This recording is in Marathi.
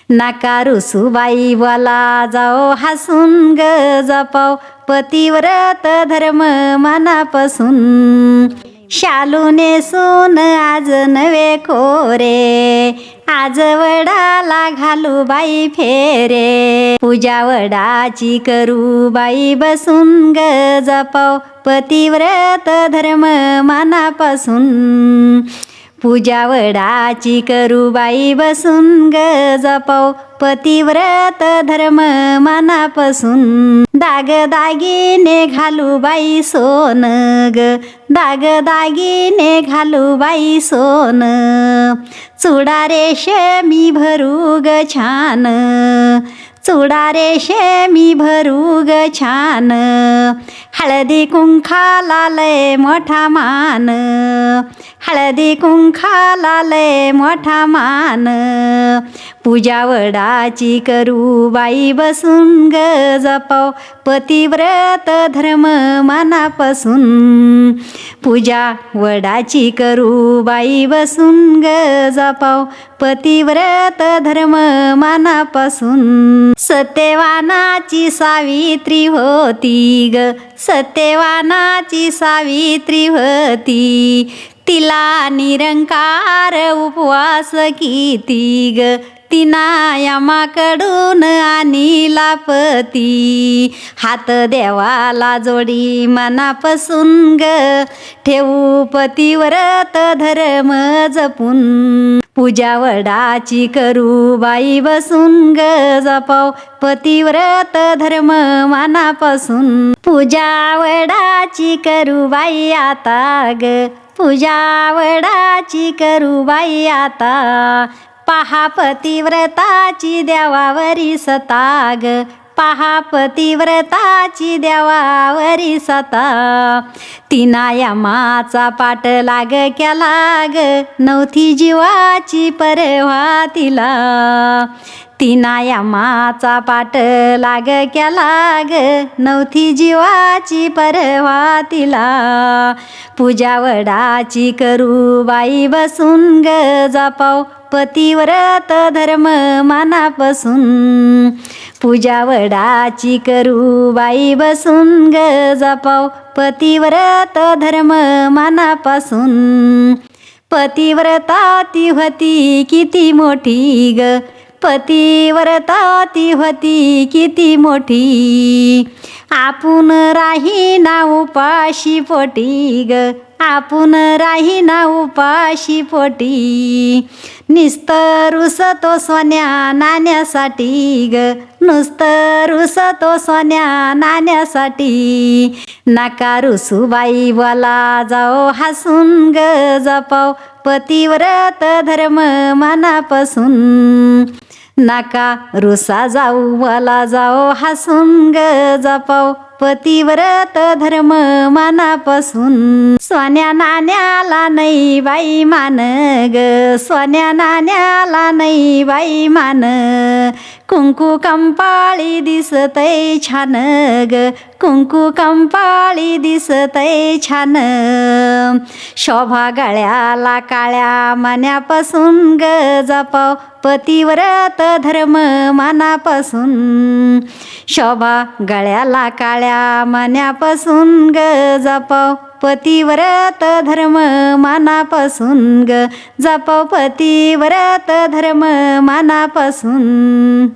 नका रुसूबाई बोला जाओ हसून ग जपाव पतिव्रत धर्म मनापासून शालू नेसून आज नवे कोरे आज वडाला घालू बाई फेरे पूजा वडाची करू बाई बसून ग जपाव पतिव्रत धर्म मनापासून पूजा वडाची करू बाई बसून ग जपाव पतिव्रत धर्म मनापासून दागदागिने घालू बाई सोन ग दागदागिने घालू बाई सोन चुडा रेशमी भरू ग छान चुडा रेशमी भरू ग छान हळदी कुंखाला लय मोठा मान हळदी कुंखाला लय मोठा मान पूजा वडाची करू बाई बसून ग जपाव पतिव्रत धर्म मनापासून पूजा वडाची करू बाई बसून ग जपाव पतिव्रत धर्म मनापासून सत्यवानाची सावित्री होती ग सत्यवानाची सावित्री होती तिला निरंकार उपवास किती ग तिना यमाकडून आणिला पती हात देवाला जोडी मनापासून ग ठेवू पतिव्रत धर्म जपून पूजा वडाची करू बाई बसून ग जपाव पतिव्रत धर्म मनापासून पूजा वडाची करू बाई आता ग पूजा वडाची करू बाई आता पहा पतिव्रताची देवावरी सता ग पहा पतिव्रताची देवावरी सता तिना यमाचा पाठ लाग केला ग नव्हती जीवाची परवा तिला तिना यमाचा पाठ लाग केला ग नव्हती जीवाची परवा तिला पूजा वडाची करू बाई बसून ग जपाव पतिव्रत धर्म मनापासून पूजा वडाची करू बाई बसून ग जपाव पतिव्रत धर्म मनापासून पतिव्रता ती होती किती मोठी ग पतिव्रता ती होती किती मोठी आपण राहीना उपाशी पोटी ग आपण राहीना उपाशी पोटी नुसतं रुसतो सोन्या नाण्यासाठी ग नुसतं रुसतो सोन्या नाण्यासाठी नका रुसूबाई बोला जाओ हसून ग जपाव पतिव्रत धर्म मनापासून नका रुसा जाऊ बोला जाओ हसून ग जपाव पतिव्रत धर्म मनापासून सोन्या नाण्याला नाही बाई मान ग सोन्या नाण्याला नाही बाई मान कुंकू कंपाळी दिसतय छान ग कुंकू कंपाळी दिसतय छान शोभा गळ्याला काळ्या मनापासून ग जपाव पतिव्रत धर्म मनापासून शोभा गळ्याला काळ्या मनापासून ग जपाव पतिव्रत धर्म मनापासून ग जपाव पतिव्रत धर्म मनापासून